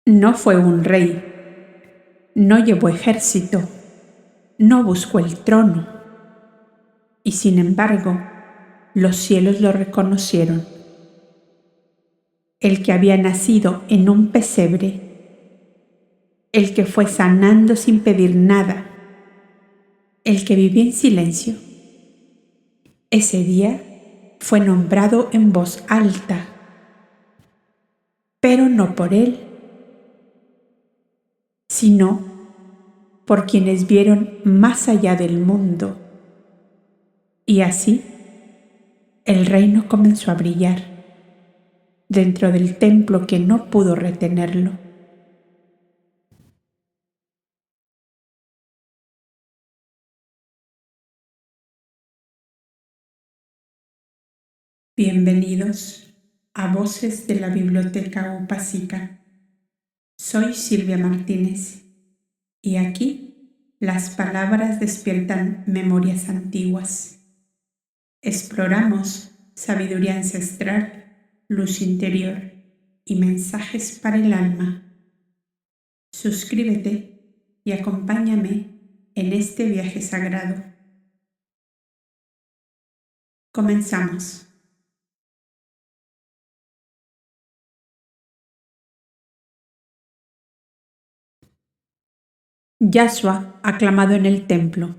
No fue un rey, no llevó ejército, no buscó el trono, y sin embargo, los cielos lo reconocieron. El que había nacido en un pesebre, el que fue sanando sin pedir nada, el que vivió en silencio. Ese día fue nombrado en voz alta, pero no por él, sino por quienes vieron más allá del mundo. Y así, el reino comenzó a brillar dentro del templo que no pudo retenerlo. Bienvenidos a Voces de la Biblioteca Upásica. Soy Silvia Martínez y aquí las palabras despiertan memorias antiguas. Exploramos sabiduría ancestral, luz interior y mensajes para el alma. Suscríbete y acompáñame en este viaje sagrado. Comenzamos. Yahshua aclamado en el templo.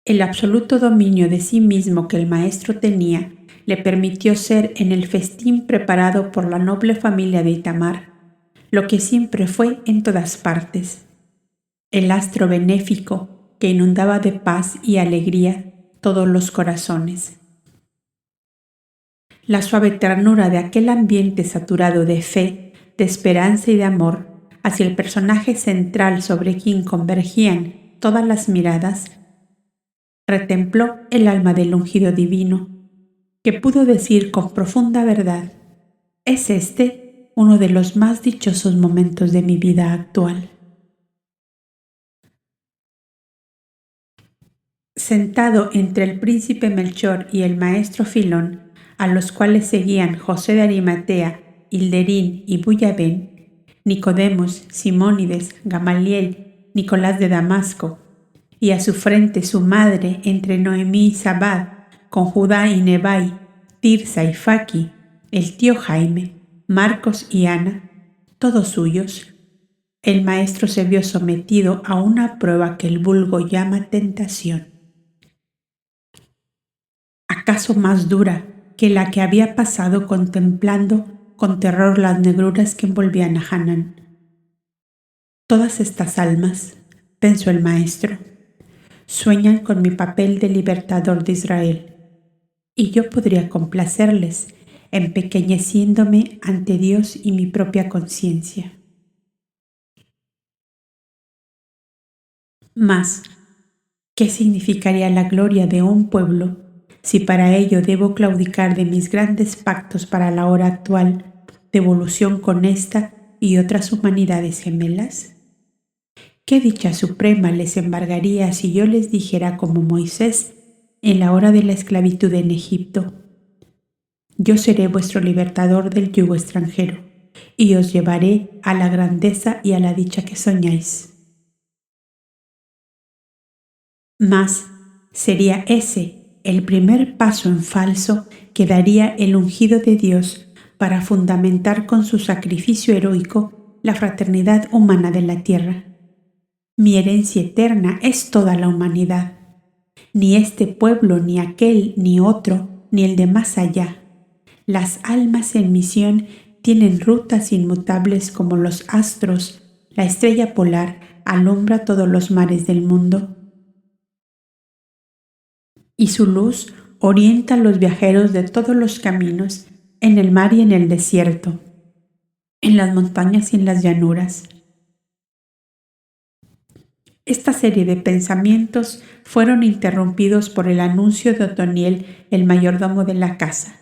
El absoluto dominio de sí mismo que el maestro tenía le permitió ser en el festín preparado por la noble familia de Itamar, lo que siempre fue en todas partes. El astro benéfico que inundaba de paz y alegría todos los corazones. La suave ternura de aquel ambiente saturado de fe, de esperanza y de amor hacia el personaje central sobre quien convergían todas las miradas, retempló el alma del ungido divino, que pudo decir con profunda verdad: ¿es este uno de los más dichosos momentos de mi vida actual? Sentado entre el príncipe Melchor y el maestro Filón, a los cuales seguían José de Arimatea, Hilderín y Buyabén, Nicodemos, Simónides, Gamaliel, Nicolás de Damasco, y a su frente su madre entre Noemí y Sabad, con Judá y Nebai, Tirsa y Faki, el tío Jaime, Marcos y Ana, todos suyos, el maestro se vio sometido a una prueba que el vulgo llama tentación. ¿Acaso más dura que la que había pasado contemplando con terror las negruras que envolvían a Hanán? Todas estas almas, pensó el maestro, sueñan con mi papel de libertador de Israel, y yo podría complacerles, empequeñeciéndome ante Dios y mi propia conciencia. Mas, ¿qué significaría la gloria de un pueblo si para ello debo claudicar de mis grandes pactos para la hora actual de evolución con esta y otras humanidades gemelas? ¿Qué dicha suprema les embargaría si yo les dijera como Moisés en la hora de la esclavitud en Egipto: yo seré vuestro libertador del yugo extranjero y os llevaré a la grandeza y a la dicha que soñáis? Mas sería ese el primer paso en falso que daría el ungido de Dios para fundamentar con su sacrificio heroico la fraternidad humana de la tierra. Mi herencia eterna es toda la humanidad. Ni este pueblo, ni aquel, ni otro, ni el de más allá. Las almas en misión tienen rutas inmutables como los astros. La estrella polar alumbra todos los mares del mundo, y su luz orienta a los viajeros de todos los caminos, en el mar y en el desierto, en las montañas y en las llanuras. Esta serie de pensamientos fueron interrumpidos por el anuncio de Otoniel, el mayordomo de la casa.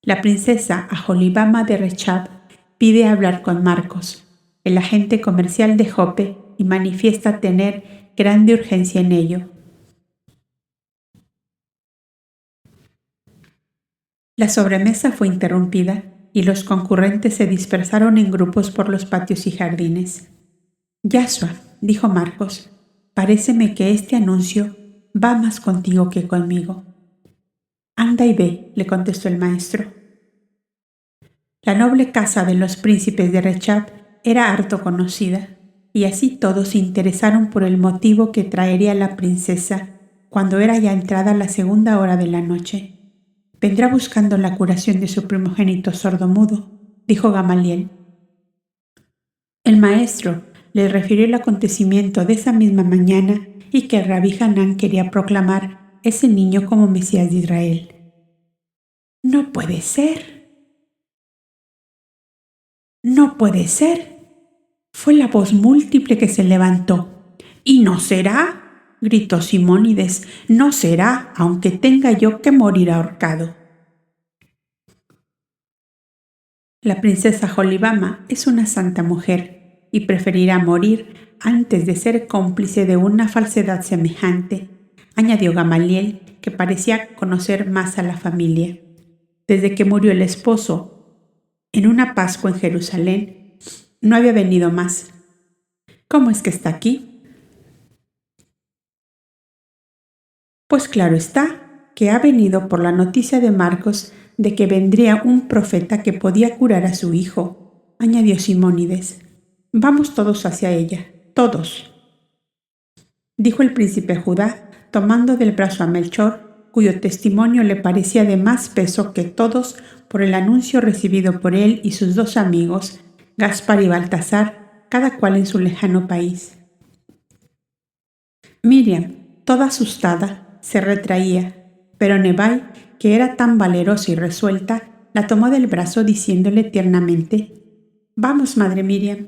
La princesa Aholibama de Rechab pide hablar con Marcos, el agente comercial de Jope, y manifiesta tener grande urgencia en ello. La sobremesa fue interrumpida y los concurrentes se dispersaron en grupos por los patios y jardines. «Yashua», dijo Marcos, «paréceme que este anuncio va más contigo que conmigo». «Anda y ve», le contestó el maestro. La noble casa de los príncipes de Rechab era harto conocida, y así todos se interesaron por el motivo que traería la princesa cuando era ya entrada la segunda hora de la noche. «Vendrá buscando la curación de su primogénito sordomudo», dijo Gamaliel. El maestro le refirió el acontecimiento de esa misma mañana y que el rabí Hanán quería proclamar ese niño como Mesías de Israel. «¡No puede ser! ¡No puede ser!», fue la voz múltiple que se levantó. «¿Y no será?», gritó Simónides. «No será, aunque tenga yo que morir ahorcado». La princesa Jolibama es una santa mujer y preferirá morir antes de ser cómplice de una falsedad semejante, añadió Gamaliel, que parecía conocer más a la familia. Desde que murió el esposo, en una Pascua en Jerusalén, no había venido más. ¿Cómo es que está aquí? Pues claro está, que ha venido por la noticia de Marcos de que vendría un profeta que podía curar a su hijo, añadió Simónides. «Vamos todos hacia ella, todos», dijo el príncipe Judá, tomando del brazo a Melchor, cuyo testimonio le parecía de más peso que todos por el anuncio recibido por él y sus dos amigos, Gaspar y Baltasar, cada cual en su lejano país. Miriam, toda asustada, se retraía, pero Nebai, que era tan valerosa y resuelta, la tomó del brazo diciéndole tiernamente: «Vamos, madre Miriam,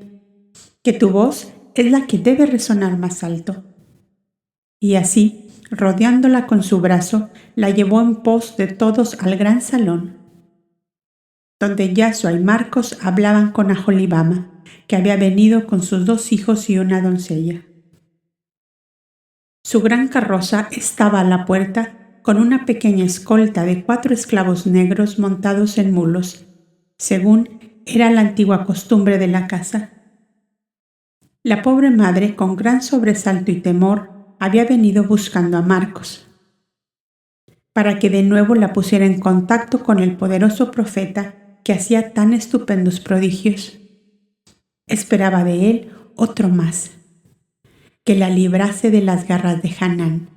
que tu voz es la que debe resonar más alto». Y así, rodeándola con su brazo, la llevó en pos de todos al gran salón, donde Yashua y Marcos hablaban con Aholibama, que había venido con sus dos hijos y una doncella. Su gran carroza estaba a la puerta con una pequeña escolta de 4 esclavos negros montados en mulos, según era la antigua costumbre de la casa. La pobre madre, con gran sobresalto y temor, había venido buscando a Marcos, para que de nuevo la pusiera en contacto con el poderoso profeta que hacía tan estupendos prodigios. Esperaba de él otro más, que la librase de las garras de Hanán,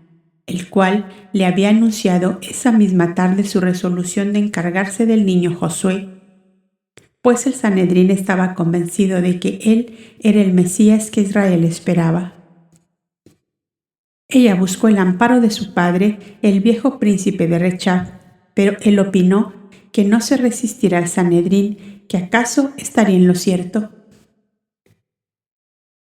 el cual le había anunciado esa misma tarde su resolución de encargarse del niño Josué, pues el Sanedrín estaba convencido de que él era el Mesías que Israel esperaba. Ella buscó el amparo de su padre, el viejo príncipe de Rechab, pero él opinó que no se resistirá al Sanedrín, que acaso estaría en lo cierto.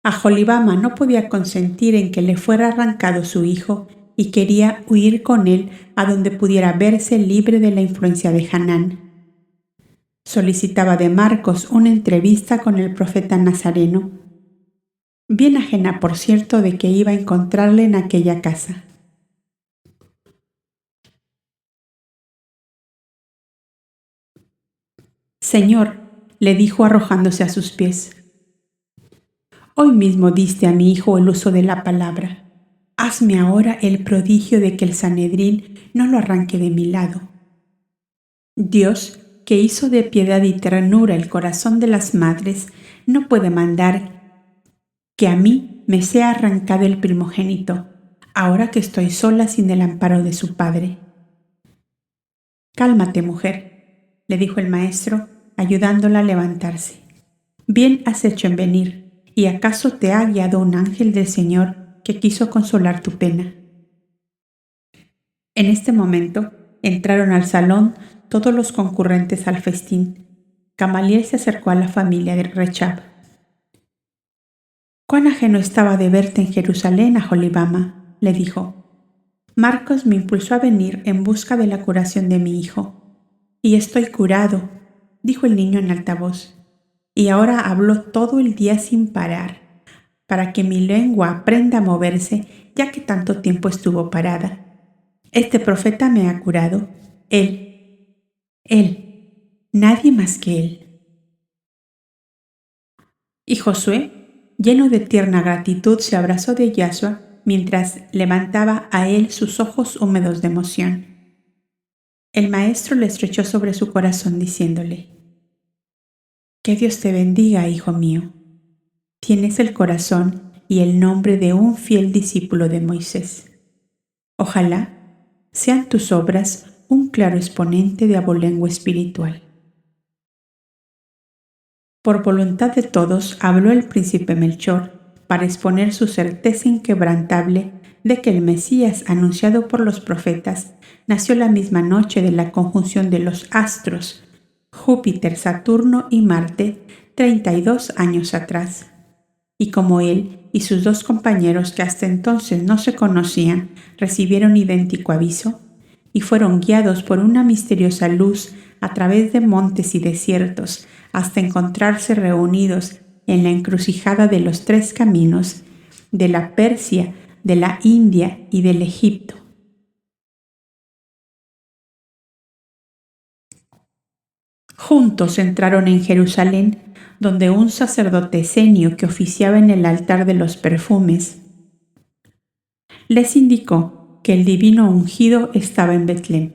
Aholibama no podía consentir en que le fuera arrancado su hijo y quería huir con él a donde pudiera verse libre de la influencia de Hanán. Solicitaba de Marcos una entrevista con el profeta nazareno, bien ajena, por cierto, de que iba a encontrarle en aquella casa. «Señor», le dijo arrojándose a sus pies, «hoy mismo diste a mi hijo el uso de la palabra. Hazme ahora el prodigio de que el Sanedrín no lo arranque de mi lado». Dios, que hizo de piedad y ternura el corazón de las madres, no puede mandar que a mí me sea arrancado el primogénito, ahora que estoy sola sin el amparo de su padre. «Cálmate, mujer», le dijo el maestro, ayudándola a levantarse. «Bien has hecho en venir, y acaso te ha guiado un ángel del Señor que quiso consolar tu pena». En este momento entraron al salón todos los concurrentes al festín. Gamaliel se acercó a la familia de Rechab. «Cuán ajeno estaba de verte en Jerusalén, Aholibama», le dijo. «Marcos me impulsó a venir en busca de la curación de mi hijo. Y estoy curado», dijo el niño en alta voz. «Y ahora hablo todo el día sin parar, para que mi lengua aprenda a moverse, ya que tanto tiempo estuvo parada. Este profeta me ha curado. Él. nadie más que él. Y Josué, lleno de tierna gratitud, se abrazó de Yahshua mientras levantaba a él sus ojos húmedos de emoción. El maestro le estrechó sobre su corazón diciéndole: «Que Dios te bendiga, hijo mío. Tienes el corazón y el nombre de un fiel discípulo de Moisés. Ojalá sean tus obras un claro exponente de abolengo espiritual». Por voluntad de todos habló el príncipe Melchor para exponer su certeza inquebrantable de que el Mesías anunciado por los profetas nació la misma noche de la conjunción de los astros, Júpiter, Saturno y Marte, 32 años atrás. Y como él y sus dos compañeros, que hasta entonces no se conocían, recibieron idéntico aviso y fueron guiados por una misteriosa luz a través de montes y desiertos hasta encontrarse reunidos en la encrucijada de los tres caminos, de la Persia, de la India y del Egipto. Juntos entraron en Jerusalén, donde un sacerdote esenio que oficiaba en el altar de los perfumes les indicó que el divino ungido estaba en Betlem.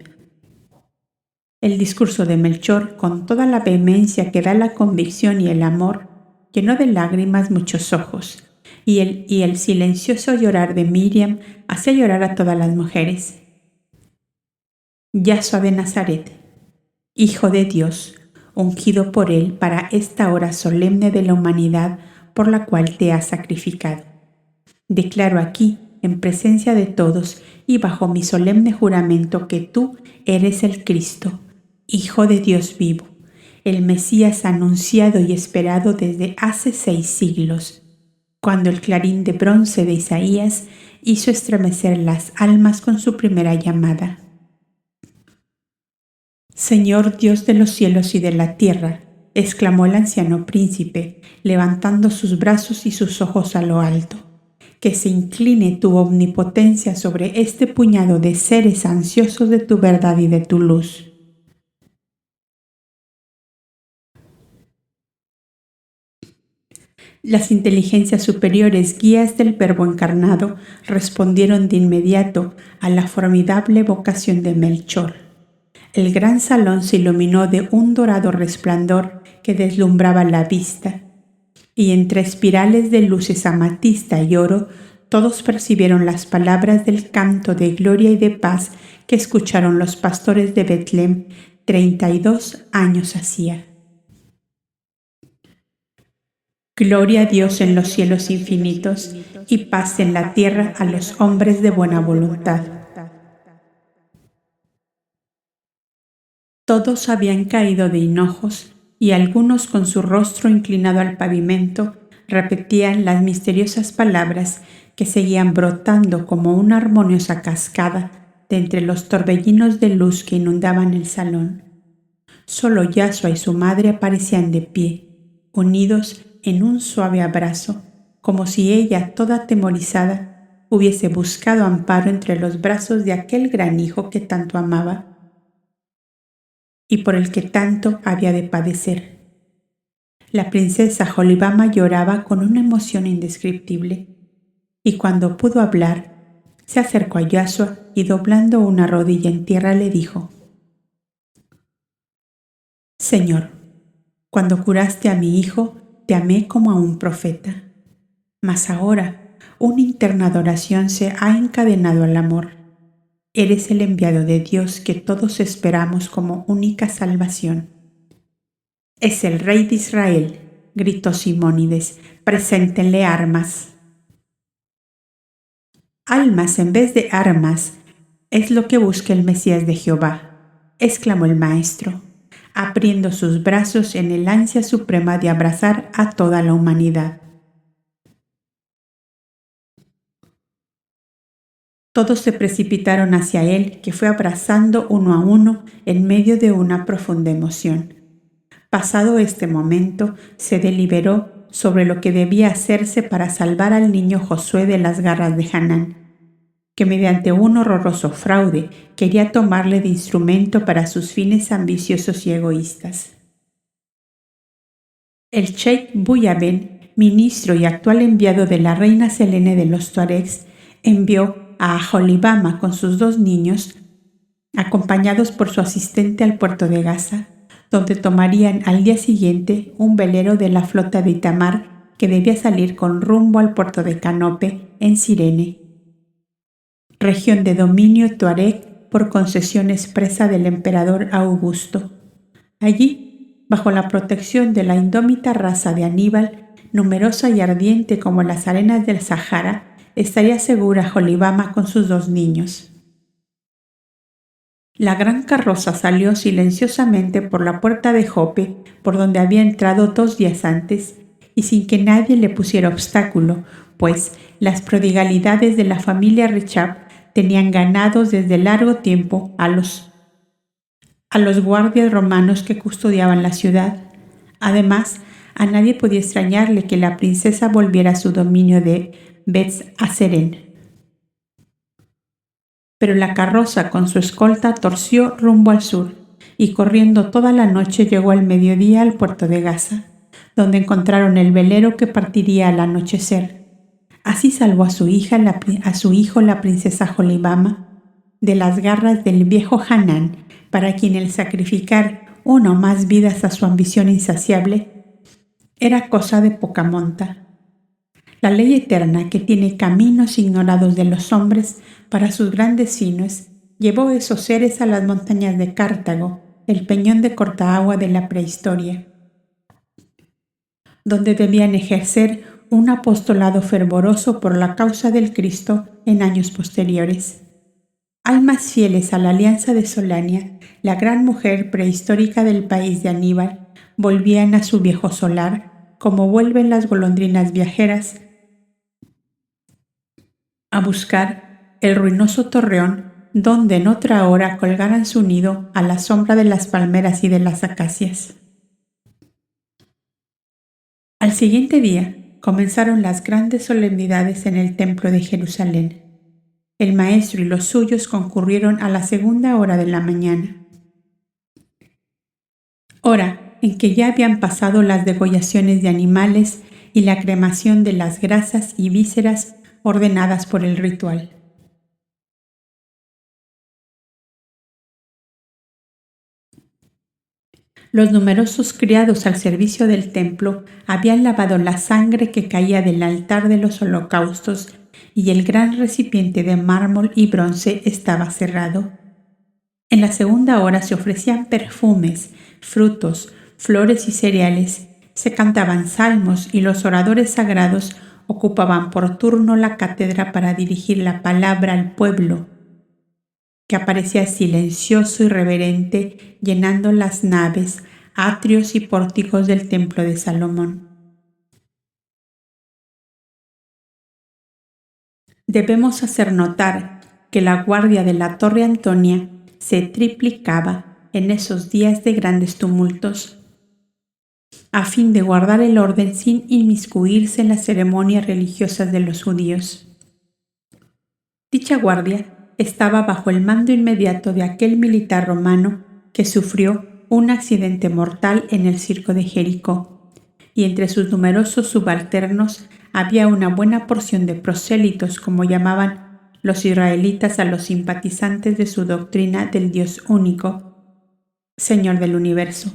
El discurso de Melchor, con toda la vehemencia que da la convicción y el amor, llenó de lágrimas muchos ojos, y el silencioso llorar de Miriam hacía llorar a todas las mujeres. Yahshua de Nazaret, Hijo de Dios, ungido por él para esta hora solemne de la humanidad por la cual te has sacrificado. Declaro aquí, en presencia de todos y bajo mi solemne juramento, que tú eres el Cristo, Hijo de Dios vivo, el Mesías anunciado y esperado desde hace 6 siglos, cuando el clarín de bronce de Isaías hizo estremecer las almas con su primera llamada. Señor Dios de los cielos y de la tierra, exclamó el anciano príncipe, levantando sus brazos y sus ojos a lo alto, que se incline tu omnipotencia sobre este puñado de seres ansiosos de tu verdad y de tu luz. Las inteligencias superiores, guías del Verbo encarnado, respondieron de inmediato a la formidable vocación de Melchor. El gran salón se iluminó de un dorado resplandor que deslumbraba la vista, y entre espirales de luces amatista y oro, todos percibieron las palabras del canto de gloria y de paz que escucharon los pastores de Betlem 32 años hacía. Gloria a Dios en los cielos infinitos y paz en la tierra a los hombres de buena voluntad. Todos habían caído de hinojos y algunos, con su rostro inclinado al pavimento, repetían las misteriosas palabras que seguían brotando como una armoniosa cascada de entre los torbellinos de luz que inundaban el salón. Solo Yahshua y su madre aparecían de pie, unidos en un suave abrazo, como si ella, toda atemorizada, hubiese buscado amparo entre los brazos de aquel gran hijo que tanto amaba y por el que tanto había de padecer. La princesa Jolibama lloraba con una emoción indescriptible, y cuando pudo hablar, se acercó a Yahshua y, doblando una rodilla en tierra, le dijo: «Señor, cuando curaste a mi hijo, te amé como a un profeta, mas ahora una interna adoración se ha encadenado al amor. Eres el enviado de Dios que todos esperamos como única salvación». «Es el Rey de Israel», gritó Simónides, «preséntenle armas». «Almas en vez de armas es lo que busca el Mesías de Jehová», exclamó el maestro, abriendo sus brazos en el ansia suprema de abrazar a toda la humanidad. Todos se precipitaron hacia él, que fue abrazando uno a uno en medio de una profunda emoción. Pasado este momento, se deliberó sobre lo que debía hacerse para salvar al niño Josué de las garras de Hanán, que mediante un horroroso fraude quería tomarle de instrumento para sus fines ambiciosos y egoístas. El sheik Buyaben, ministro y actual enviado de la reina Selene de los Tuaregs, envió a Aholibama con sus 2 niños, acompañados por su asistente al puerto de Gaza, donde tomarían al día siguiente un velero de la flota de Itamar que debía salir con rumbo al puerto de Canope, en Cirene, región de dominio tuareg por concesión expresa del emperador Augusto. Allí, bajo la protección de la indómita raza de Aníbal, numerosa y ardiente como las arenas del Sahara, estaría segura Aholibama con sus 2 niños. La gran carroza salió silenciosamente por la puerta de Jope, por donde había entrado 2 días antes, y sin que nadie le pusiera obstáculo, pues las prodigalidades de la familia Rechab tenían ganados desde largo tiempo a los guardias romanos que custodiaban la ciudad. Además, a nadie podía extrañarle que la princesa volviera a su dominio de Bet-Aseren. Pero la carroza con su escolta torció rumbo al sur y corriendo toda la noche llegó al mediodía al puerto de Gaza, donde encontraron el velero que partiría al anochecer. Así salvó a su hijo la princesa Aholibama de las garras del viejo Hanán, para quien el sacrificar 1 o más vidas a su ambición insaciable era cosa de poca monta. La ley eterna, que tiene caminos ignorados de los hombres para sus grandes fines, llevó esos seres a las montañas de Cartago, el peñón de corta agua de la prehistoria, donde debían ejercer un apostolado fervoroso por la causa del Cristo en años posteriores. Almas fieles a la alianza de Solania, la gran mujer prehistórica del país de Aníbal, volvían a su viejo solar, como vuelven las golondrinas viajeras a buscar el ruinoso torreón donde en otra hora colgaran su nido a la sombra de las palmeras y de las acacias. Al siguiente día comenzaron las grandes solemnidades en el templo de Jerusalén. El maestro y los suyos concurrieron a la 2:00 hora de la mañana, hora en que ya habían pasado las degollaciones de animales y la cremación de las grasas y vísceras ordenadas por el ritual. Los numerosos criados al servicio del templo habían lavado la sangre que caía del altar de los holocaustos y el gran recipiente de mármol y bronce estaba cerrado. En la 2:00 hora se ofrecían perfumes, frutos, flores y cereales, se cantaban salmos y los oradores sagrados ocupaban por turno la cátedra para dirigir la palabra al pueblo, que aparecía silencioso y reverente, llenando las naves, atrios y pórticos del templo de Salomón. Debemos hacer notar que la guardia de la Torre Antonia se triplicaba en esos días de grandes tumultos, a fin de guardar el orden sin inmiscuirse en las ceremonias religiosas de los judíos. Dicha guardia estaba bajo el mando inmediato de aquel militar romano que sufrió un accidente mortal en el circo de Jericó, y entre sus numerosos subalternos había una buena porción de prosélitos, como llamaban los israelitas a los simpatizantes de su doctrina del Dios único, Señor del universo.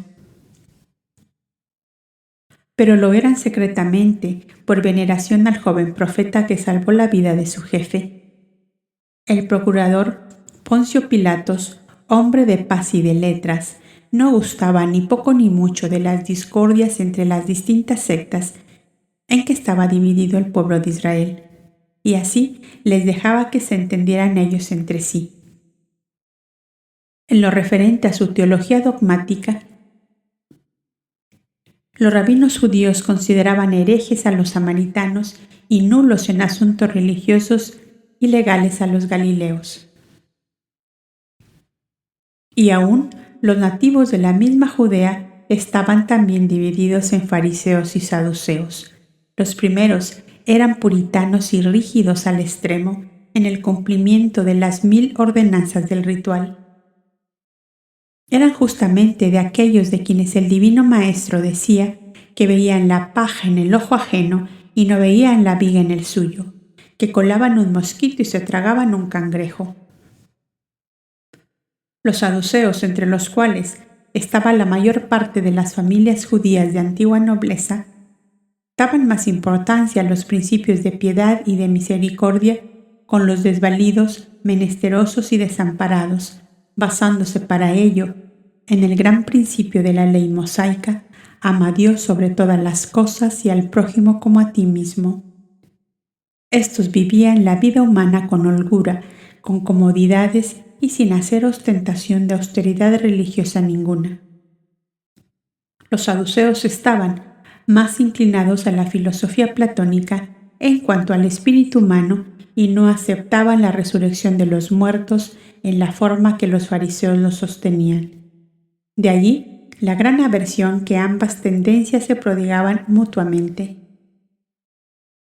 Pero lo eran secretamente por veneración al joven profeta que salvó la vida de su jefe. El procurador Poncio Pilatos, hombre de paz y de letras, no gustaba ni poco ni mucho de las discordias entre las distintas sectas en que estaba dividido el pueblo de Israel, y así les dejaba que se entendieran ellos entre sí. En lo referente a su teología dogmática, los rabinos judíos consideraban herejes a los samaritanos y nulos en asuntos religiosos y legales a los galileos. Y aún los nativos de la misma Judea estaban también divididos en fariseos y saduceos. Los primeros eran puritanos y rígidos al extremo en el cumplimiento de las 1000 ordenanzas del ritual. Eran justamente de aquellos de quienes el Divino Maestro decía que veían la paja en el ojo ajeno y no veían la viga en el suyo, que colaban un mosquito y se tragaban un cangrejo. Los saduceos, entre los cuales estaba la mayor parte de las familias judías de antigua nobleza, daban más importancia a los principios de piedad y de misericordia con los desvalidos, menesterosos y desamparados, basándose para ello en el gran principio de la ley mosaica: ama a Dios sobre todas las cosas y al prójimo como a ti mismo. Estos vivían la vida humana con holgura, con comodidades y sin hacer ostentación de austeridad religiosa ninguna. Los saduceos estaban más inclinados a la filosofía platónica en cuanto al espíritu humano y no aceptaban la resurrección de los muertos en la forma que los fariseos lo sostenían. De allí la gran aversión que ambas tendencias se prodigaban mutuamente.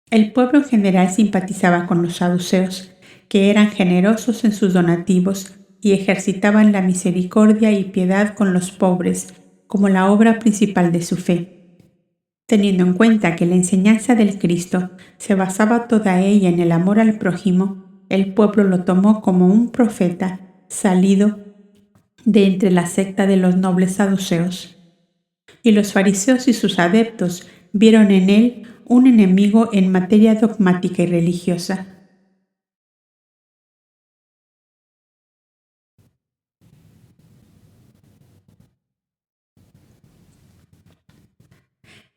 El pueblo en general simpatizaba con los saduceos, que eran generosos en sus donativos y ejercitaban la misericordia y piedad con los pobres como la obra principal de su fe. Teniendo en cuenta que la enseñanza del Cristo se basaba toda ella en el amor al prójimo, el pueblo lo tomó como un profeta salido de entre la secta de los nobles saduceos. Y los fariseos y sus adeptos vieron en él un enemigo en materia dogmática y religiosa.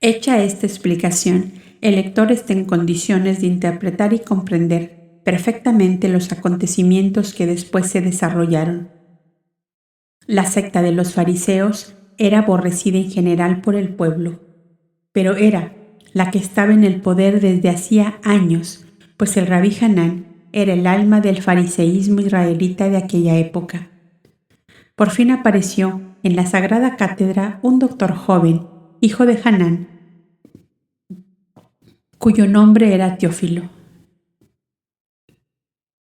Hecha esta explicación, el lector está en condiciones de interpretar y comprender perfectamente los acontecimientos que después se desarrollaron. La secta de los fariseos era aborrecida en general por el pueblo, pero era la que estaba en el poder desde hacía años, pues el rabí Hanán era el alma del fariseísmo israelita de aquella época. Por fin apareció en la sagrada cátedra un doctor joven, hijo de Hanán, cuyo nombre era Teófilo.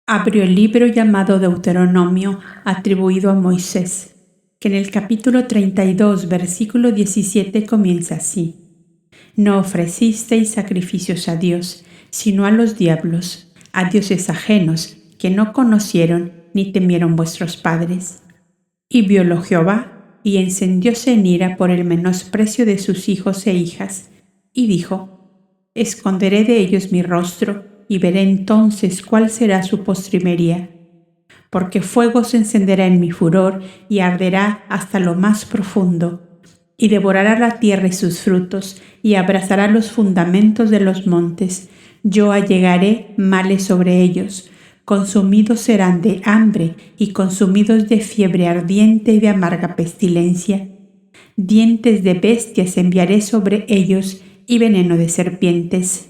Abrió el libro llamado Deuteronomio, atribuido a Moisés, que en el capítulo 32, versículo 17 comienza así: No ofrecisteis sacrificios a Dios, sino a los diablos, a dioses ajenos, que no conocieron ni temieron vuestros padres. Y violó Jehová, y encendióse en ira por el menosprecio de sus hijos e hijas, y dijo: Esconderé de ellos mi rostro, y veré entonces cuál será su postrimería. Porque fuego se encenderá en mi furor, y arderá hasta lo más profundo, y devorará la tierra y sus frutos, y abrazará los fundamentos de los montes. Yo allegaré males sobre ellos, consumidos serán de hambre, y consumidos de fiebre ardiente y de amarga pestilencia. Dientes de bestias enviaré sobre ellos, y veneno de serpientes.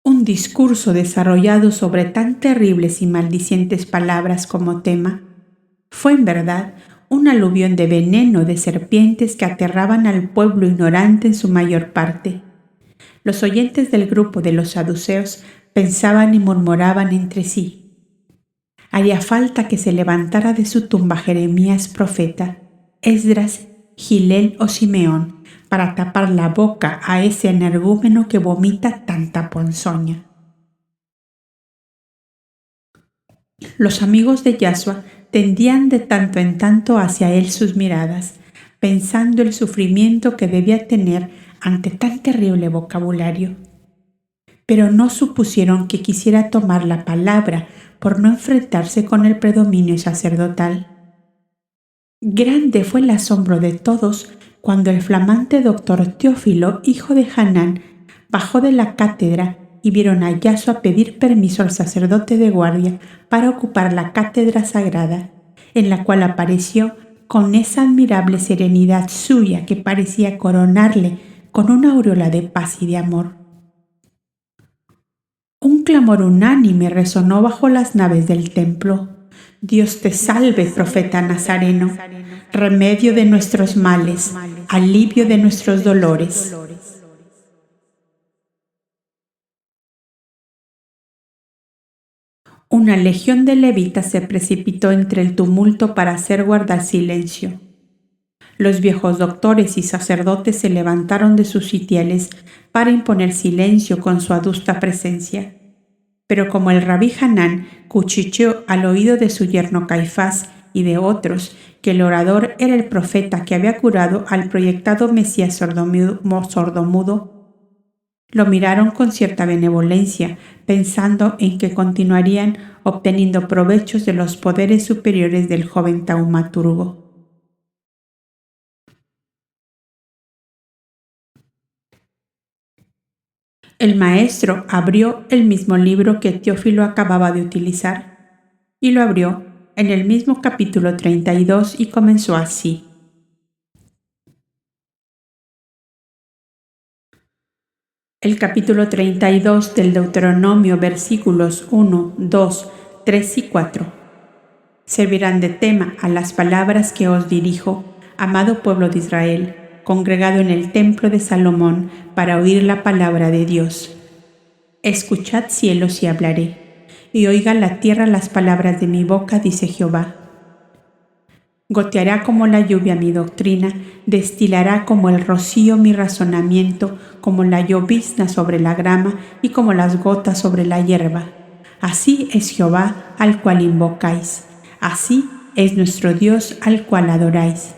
Un discurso desarrollado sobre tan terribles y maldicientes palabras como tema fue en verdad un aluvión de veneno de serpientes que aterraban al pueblo ignorante en su mayor parte. Los oyentes del grupo de los saduceos pensaban y murmuraban entre sí: haría falta que se levantara de su tumba Jeremías profeta, Esdras, Gilel o Simeón, para tapar la boca a ese energúmeno que vomita tanta ponzoña. Los amigos de Yahshua tendían de tanto en tanto hacia él sus miradas, pensando el sufrimiento que debía tener ante tan terrible vocabulario. Pero no supusieron que quisiera tomar la palabra por no enfrentarse con el predominio sacerdotal. Grande fue el asombro de todos cuando el flamante doctor Teófilo, hijo de Hanán, bajó de la cátedra y vieron a Yahshua pedir permiso al sacerdote de guardia para ocupar la cátedra sagrada, en la cual apareció con esa admirable serenidad suya que parecía coronarle con una aureola de paz y de amor. Un clamor unánime resonó bajo las naves del templo: Dios te salve, profeta nazareno, remedio de nuestros males, alivio de nuestros dolores. Una legión de levitas se precipitó entre el tumulto para hacer guardar silencio. Los viejos doctores y sacerdotes se levantaron de sus sitiales para imponer silencio con su adusta presencia. Pero como el rabí Hanán cuchicheó al oído de su yerno Caifás y de otros que el orador era el profeta que había curado al proyectado Mesías sordomudo, lo miraron con cierta benevolencia, pensando en que continuarían obteniendo provechos de los poderes superiores del joven taumaturgo. El maestro abrió el mismo libro que Teófilo acababa de utilizar, y lo abrió en el mismo capítulo 32 y comenzó así. El capítulo 32 del Deuteronomio, versículos 1, 2, 3 y 4. Servirán de tema a las palabras que os dirijo, amado pueblo de Israel, congregado en el templo de Salomón para oír la palabra de Dios. Escuchad cielos y hablaré, y oiga la tierra las palabras de mi boca, dice Jehová. Goteará como la lluvia mi doctrina, destilará como el rocío mi razonamiento, como la llovizna sobre la grama y como las gotas sobre la hierba. Así es Jehová al cual invocáis, así es nuestro Dios al cual adoráis.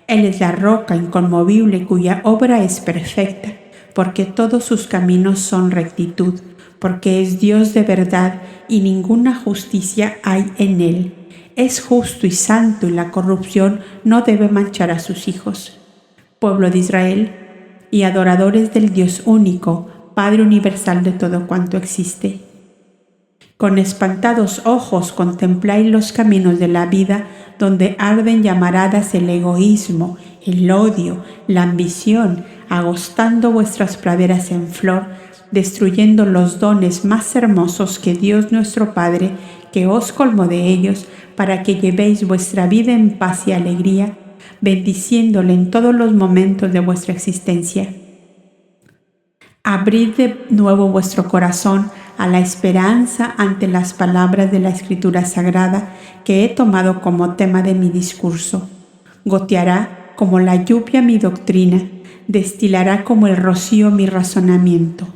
Él es la roca inconmovible cuya obra es perfecta, porque todos sus caminos son rectitud, porque es Dios de verdad y ninguna justicia hay en él. Es justo y santo y la corrupción no debe manchar a sus hijos. Pueblo de Israel y adoradores del Dios único, Padre universal de todo cuanto existe. Con espantados ojos contempláis los caminos de la vida donde arden llamaradas el egoísmo, el odio, la ambición, agostando vuestras praderas en flor, destruyendo los dones más hermosos que Dios nuestro Padre, que os colmó de ellos, para que llevéis vuestra vida en paz y alegría, bendiciéndole en todos los momentos de vuestra existencia. Abrid de nuevo vuestro corazón a la esperanza ante las palabras de la Escritura Sagrada que he tomado como tema de mi discurso. Goteará como la lluvia mi doctrina, destilará como el rocío mi razonamiento.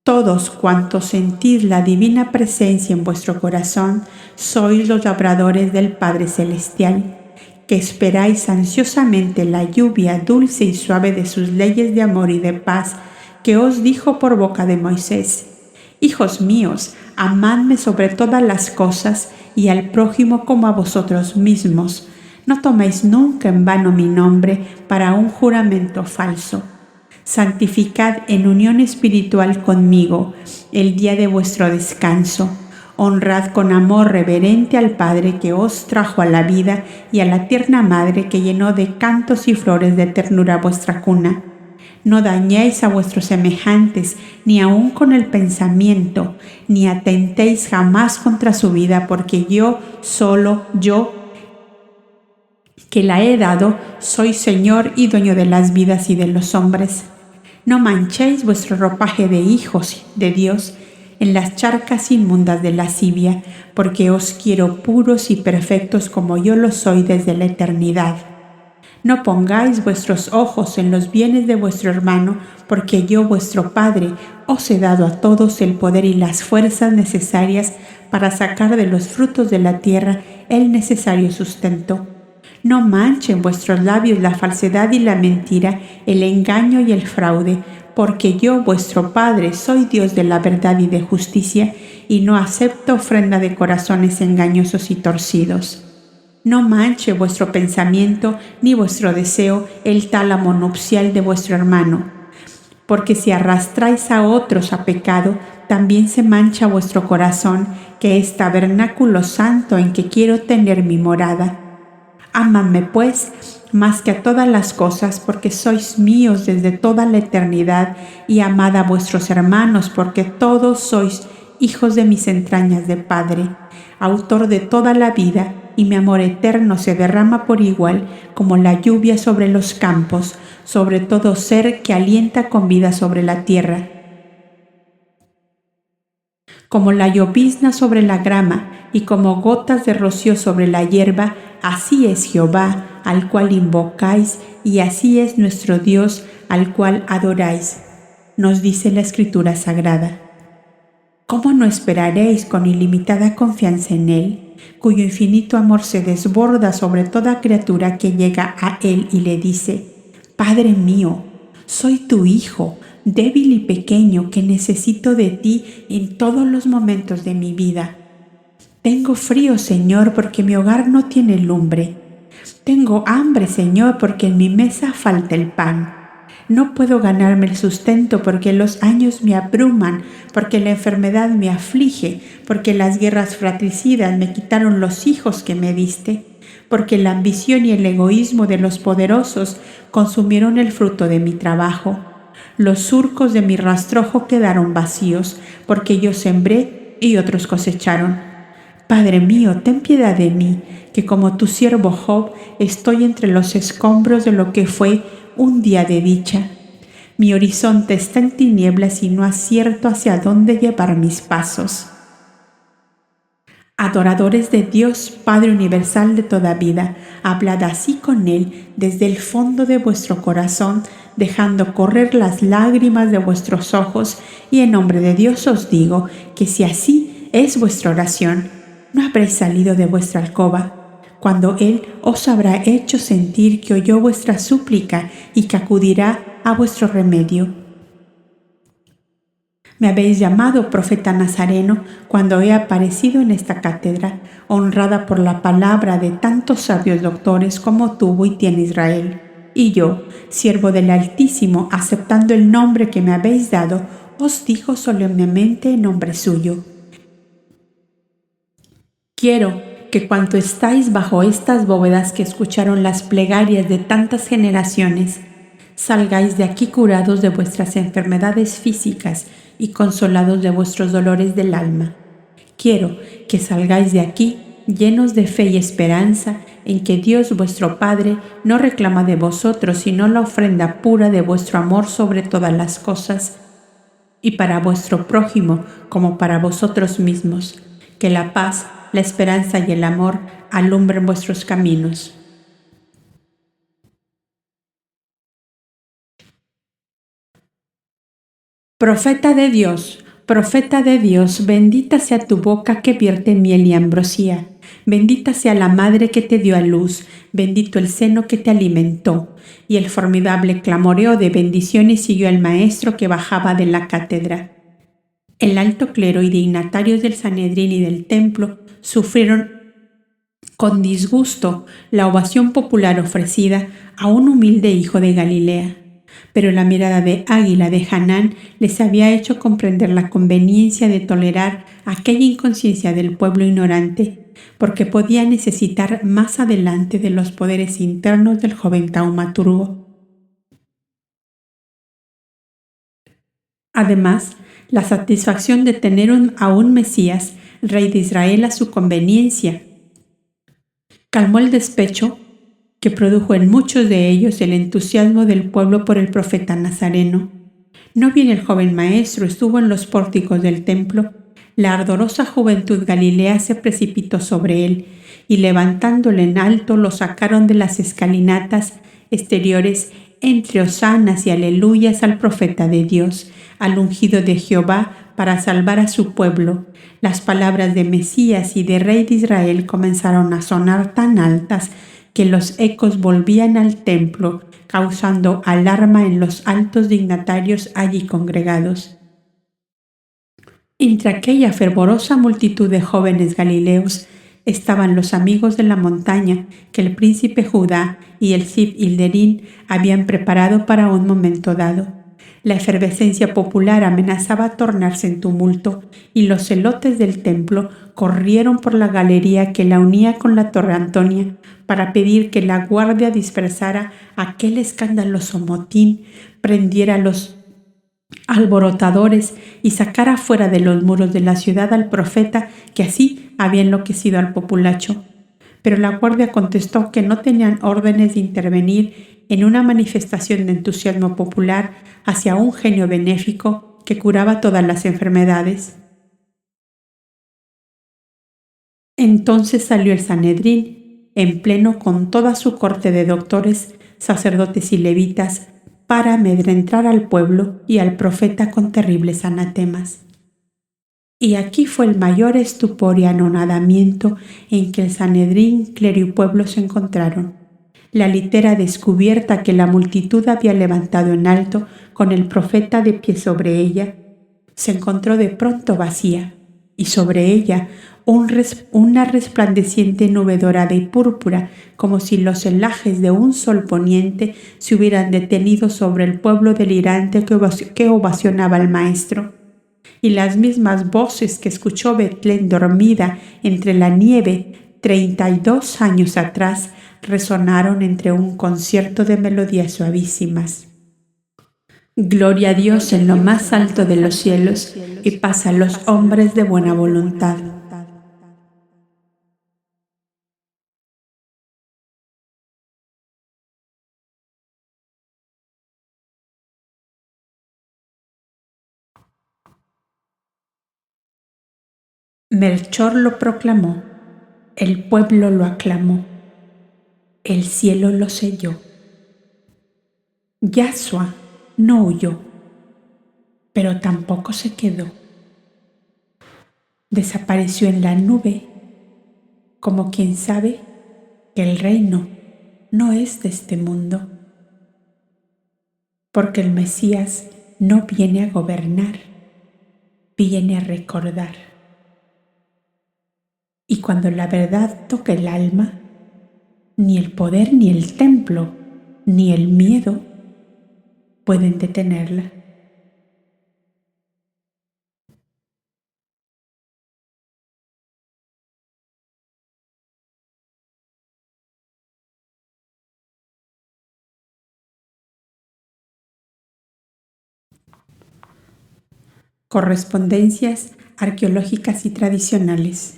Todos cuantos sentís la divina presencia en vuestro corazón, sois los labradores del Padre Celestial, que esperáis ansiosamente la lluvia dulce y suave de sus leyes de amor y de paz, que os dijo por boca de Moisés: Hijos míos, amadme sobre todas las cosas y al prójimo como a vosotros mismos. No toméis nunca en vano mi nombre para un juramento falso. Santificad en unión espiritual conmigo el día de vuestro descanso. Honrad con amor reverente al Padre que os trajo a la vida y a la tierna Madre que llenó de cantos y flores de ternura vuestra cuna. No dañéis a vuestros semejantes, ni aun con el pensamiento, ni atentéis jamás contra su vida, porque yo, solo yo, que la he dado, soy Señor y dueño de las vidas y de los hombres. No manchéis vuestro ropaje de hijos de Dios en las charcas inmundas de lascivia, porque os quiero puros y perfectos como yo lo soy desde la eternidad. No pongáis vuestros ojos en los bienes de vuestro hermano, porque yo, vuestro Padre, os he dado a todos el poder y las fuerzas necesarias para sacar de los frutos de la tierra el necesario sustento. No manchen vuestros labios la falsedad y la mentira, el engaño y el fraude, porque yo, vuestro Padre, soy Dios de la verdad y de justicia, y no acepto ofrenda de corazones engañosos y torcidos. No manche vuestro pensamiento ni vuestro deseo el tálamo nupcial de vuestro hermano, porque si arrastráis a otros a pecado, también se mancha vuestro corazón, que es tabernáculo santo en que quiero tener mi morada. Amadme, pues, más que a todas las cosas, porque sois míos desde toda la eternidad, y amad a vuestros hermanos, porque todos sois hijos de mis entrañas de Padre, autor de toda la vida, y mi amor eterno se derrama por igual como la lluvia sobre los campos, sobre todo ser que alienta con vida sobre la tierra. Como la llovizna sobre la grama y como gotas de rocío sobre la hierba, así es Jehová al cual invocáis, y así es nuestro Dios, al cual adoráis, nos dice la Escritura Sagrada. ¿Cómo no esperaréis con ilimitada confianza en Él, cuyo infinito amor se desborda sobre toda criatura que llega a Él y le dice: Padre mío, soy tu hijo, débil y pequeño, que necesito de ti en todos los momentos de mi vida? Tengo frío, Señor, porque mi hogar no tiene lumbre. Tengo hambre, Señor, porque en mi mesa falta el pan. No puedo ganarme el sustento porque los años me abruman, porque la enfermedad me aflige, porque las guerras fratricidas me quitaron los hijos que me diste, porque la ambición y el egoísmo de los poderosos consumieron el fruto de mi trabajo. Los surcos de mi rastrojo quedaron vacíos, porque yo sembré y otros cosecharon. Padre mío, ten piedad de mí, que como tu siervo Job estoy entre los escombros de lo que fue un día de dicha. Mi horizonte está en tinieblas y no acierto hacia dónde llevar mis pasos. Adoradores de Dios, Padre universal de toda vida, hablad así con Él desde el fondo de vuestro corazón, dejando correr las lágrimas de vuestros ojos, y en nombre de Dios os digo que si así es vuestra oración, no habréis salido de vuestra alcoba, cuando Él os habrá hecho sentir que oyó vuestra súplica y que acudirá a vuestro remedio. Me habéis llamado profeta nazareno cuando he aparecido en esta cátedra, honrada por la palabra de tantos sabios doctores como tuvo y tiene Israel. Y yo, siervo del Altísimo, aceptando el nombre que me habéis dado, os digo solemnemente en nombre suyo: quiero que cuanto estáis bajo estas bóvedas que escucharon las plegarias de tantas generaciones, salgáis de aquí curados de vuestras enfermedades físicas y consolados de vuestros dolores del alma. Quiero que salgáis de aquí llenos de fe y esperanza en que Dios vuestro Padre no reclama de vosotros sino la ofrenda pura de vuestro amor sobre todas las cosas, y para vuestro prójimo como para vosotros mismos. Que la paz, la esperanza y el amor alumbren vuestros caminos. Profeta de Dios, bendita sea tu boca que vierte miel y ambrosía. Bendita sea la madre que te dio a luz, bendito el seno que te alimentó. Y el formidable clamoreo de bendiciones siguió al maestro que bajaba de la cátedra. El alto clero y dignatarios del Sanedrín y del templo sufrieron con disgusto la ovación popular ofrecida a un humilde hijo de Galilea. Pero la mirada de águila de Hanán les había hecho comprender la conveniencia de tolerar aquella inconsciencia del pueblo ignorante, porque podía necesitar más adelante de los poderes internos del joven taumaturgo. Además, la satisfacción de tener a un Mesías, rey de Israel, a su conveniencia, calmó el despecho que produjo en muchos de ellos el entusiasmo del pueblo por el profeta nazareno. No bien el joven maestro estuvo en los pórticos del templo, la ardorosa juventud galilea se precipitó sobre él y levantándole en alto lo sacaron de las escalinatas exteriores entre hosanas y aleluyas al profeta de Dios, al ungido de Jehová para salvar a su pueblo. Las palabras de Mesías y de Rey de Israel comenzaron a sonar tan altas que los ecos volvían al templo, causando alarma en los altos dignatarios allí congregados. Entre aquella fervorosa multitud de jóvenes galileos estaban los amigos de la montaña que el príncipe Judá y el cid Hilderín habían preparado para un momento dado. La efervescencia popular amenazaba tornarse en tumulto y los celotes del templo corrieron por la galería que la unía con la Torre Antonia para pedir que la guardia dispersara aquel escandaloso motín, prendiera a los alborotadores y sacara fuera de los muros de la ciudad al profeta que así había enloquecido al populacho. Pero la guardia contestó que no tenían órdenes de intervenir en una manifestación de entusiasmo popular hacia un genio benéfico que curaba todas las enfermedades. Entonces salió el Sanedrín en pleno con toda su corte de doctores, sacerdotes y levitas, para amedrentar al pueblo y al profeta con terribles anatemas. Y aquí fue el mayor estupor y anonadamiento en que el Sanedrín, clero y pueblo se encontraron. La litera descubierta que la multitud había levantado en alto, con el profeta de pie sobre ella, se encontró de pronto vacía, y sobre ella una resplandeciente nube dorada y púrpura, como si los celajes de un sol poniente se hubieran detenido sobre el pueblo delirante que ovacionaba al Maestro. Y las mismas voces que escuchó Betlén dormida entre la nieve 32 años atrás resonaron entre un concierto de melodías suavísimas. Gloria a Dios en lo más alto de los cielos y paz a los hombres de buena voluntad. Melchor lo proclamó, el pueblo lo aclamó, el cielo lo selló. Yahshua no huyó, pero tampoco se quedó. Desapareció en la nube, como quien sabe que el reino no es de este mundo, porque el Mesías no viene a gobernar, viene a recordar. Y cuando la verdad toca el alma, ni el poder, ni el templo, ni el miedo pueden detenerla. Correspondencias arqueológicas y tradicionales.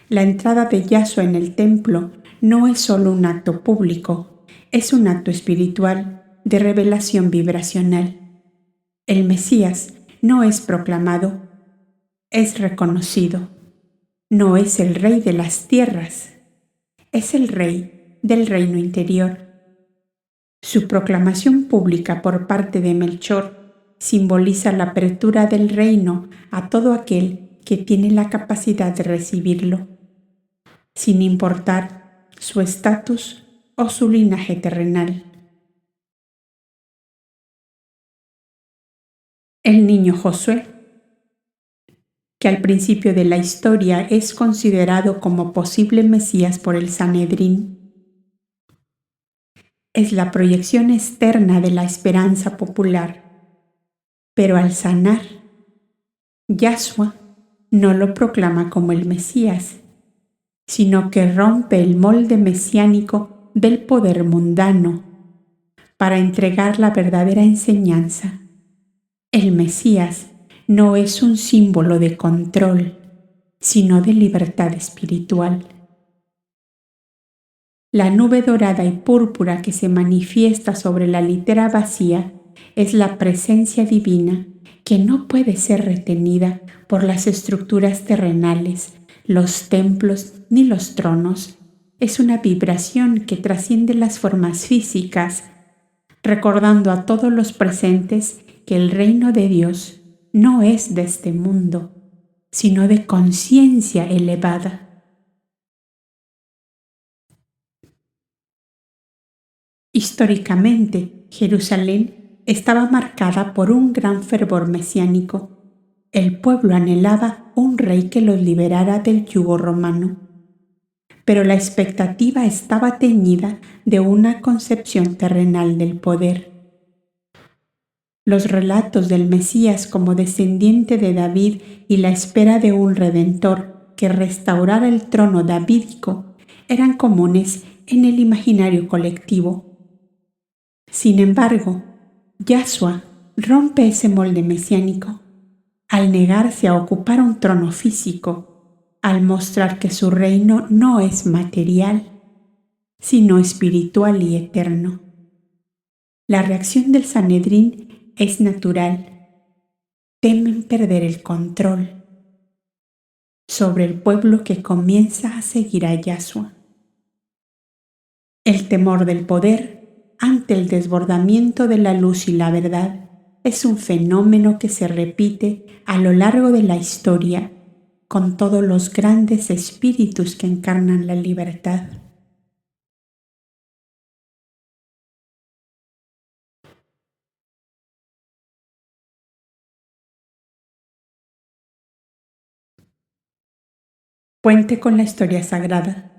La entrada de Yahshua en el templo no es solo un acto público, es un acto espiritual de revelación vibracional. El Mesías no es proclamado, es reconocido. No es el rey de las tierras, es el rey del reino interior. Su proclamación pública por parte de Melchor simboliza la apertura del reino a todo aquel que tiene la capacidad de recibirlo, sin importar su estatus o su linaje terrenal. El niño Josué, que al principio de la historia es considerado como posible Mesías por el Sanedrín, es la proyección externa de la esperanza popular, pero al sanar, Yahshua no lo proclama como el Mesías, sino que rompe el molde mesiánico del poder mundano para entregar la verdadera enseñanza. El Mesías no es un símbolo de control, sino de libertad espiritual. La nube dorada y púrpura que se manifiesta sobre la litera vacía es la presencia divina que no puede ser retenida por las estructuras terrenales, los templos ni los tronos. Es una vibración que trasciende las formas físicas, recordando a todos los presentes que el reino de Dios no es de este mundo, sino de conciencia elevada. Históricamente, Jerusalén estaba marcada por un gran fervor mesiánico. El pueblo anhelaba un rey que los liberara del yugo romano, pero la expectativa estaba teñida de una concepción terrenal del poder. Los relatos del Mesías como descendiente de David y la espera de un redentor que restaurara el trono davídico eran comunes en el imaginario colectivo. Sin embargo, Yahshua rompe ese molde mesiánico al negarse a ocupar un trono físico, al mostrar que su reino no es material, sino espiritual y eterno. La reacción del Sanedrín es natural. Temen perder el control sobre el pueblo que comienza a seguir a Yahshua. El temor del poder ante el desbordamiento de la luz y la verdad es un fenómeno que se repite a lo largo de la historia con todos los grandes espíritus que encarnan la libertad. Puente con la historia sagrada.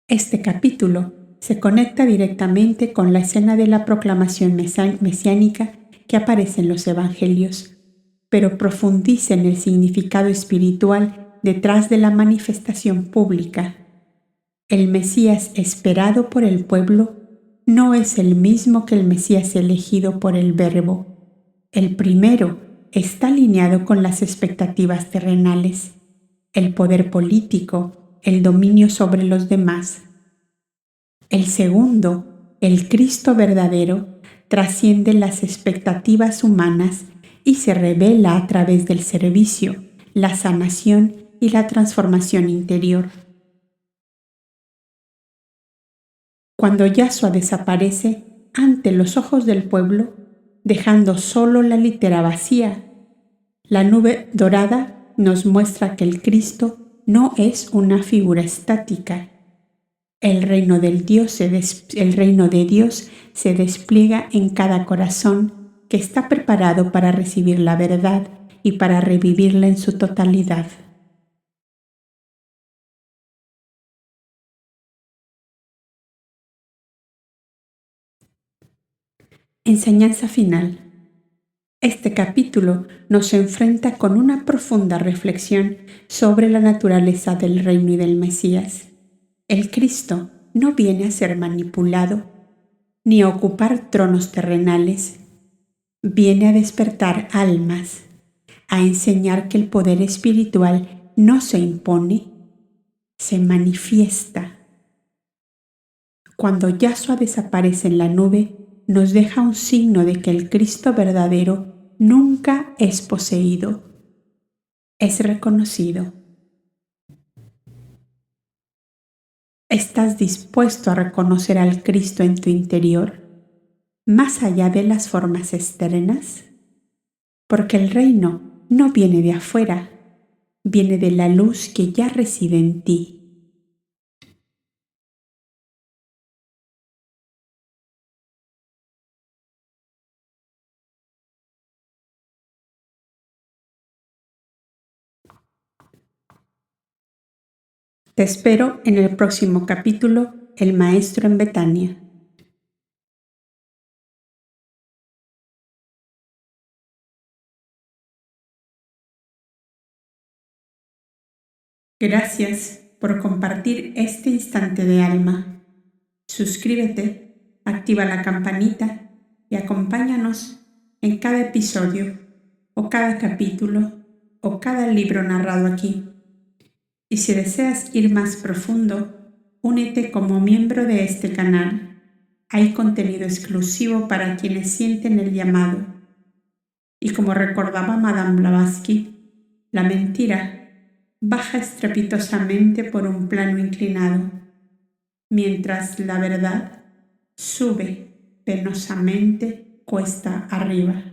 Este capítulo se conecta directamente con la escena de la proclamación mesiánica que aparece en los Evangelios, pero profundiza en el significado espiritual detrás de la manifestación pública. El Mesías esperado por el pueblo no es el mismo que el Mesías elegido por el Verbo. El primero está alineado con las expectativas terrenales, el poder político, el dominio sobre los demás. El segundo, el Cristo verdadero, trasciende las expectativas humanas y se revela a través del servicio, la sanación y la transformación interior. Cuando Yahshua desaparece ante los ojos del pueblo, dejando solo la litera vacía, la nube dorada nos muestra que el Cristo no es una figura estática. El reino de Dios se despliega en cada corazón que está preparado para recibir la verdad y para revivirla en su totalidad. Enseñanza final. Este capítulo nos enfrenta con una profunda reflexión sobre la naturaleza del reino y del Mesías. El Cristo no viene a ser manipulado ni a ocupar tronos terrenales. Viene a despertar almas, a enseñar que el poder espiritual no se impone, se manifiesta. Cuando Yahshua desaparece en la nube, nos deja un signo de que el Cristo verdadero nunca es poseído, es reconocido. ¿Estás dispuesto a reconocer al Cristo en tu interior, más allá de las formas externas? Porque el reino no viene de afuera, viene de la luz que ya reside en ti. Te espero en el próximo capítulo, El Maestro en Betania. Gracias por compartir este instante de alma. Suscríbete, activa la campanita y acompáñanos en cada episodio o cada capítulo o cada libro narrado aquí. Y si deseas ir más profundo, únete como miembro de este canal. Hay contenido exclusivo para quienes sienten el llamado. Y como recordaba Madame Blavatsky, la mentira baja estrepitosamente por un plano inclinado, mientras la verdad sube penosamente cuesta arriba.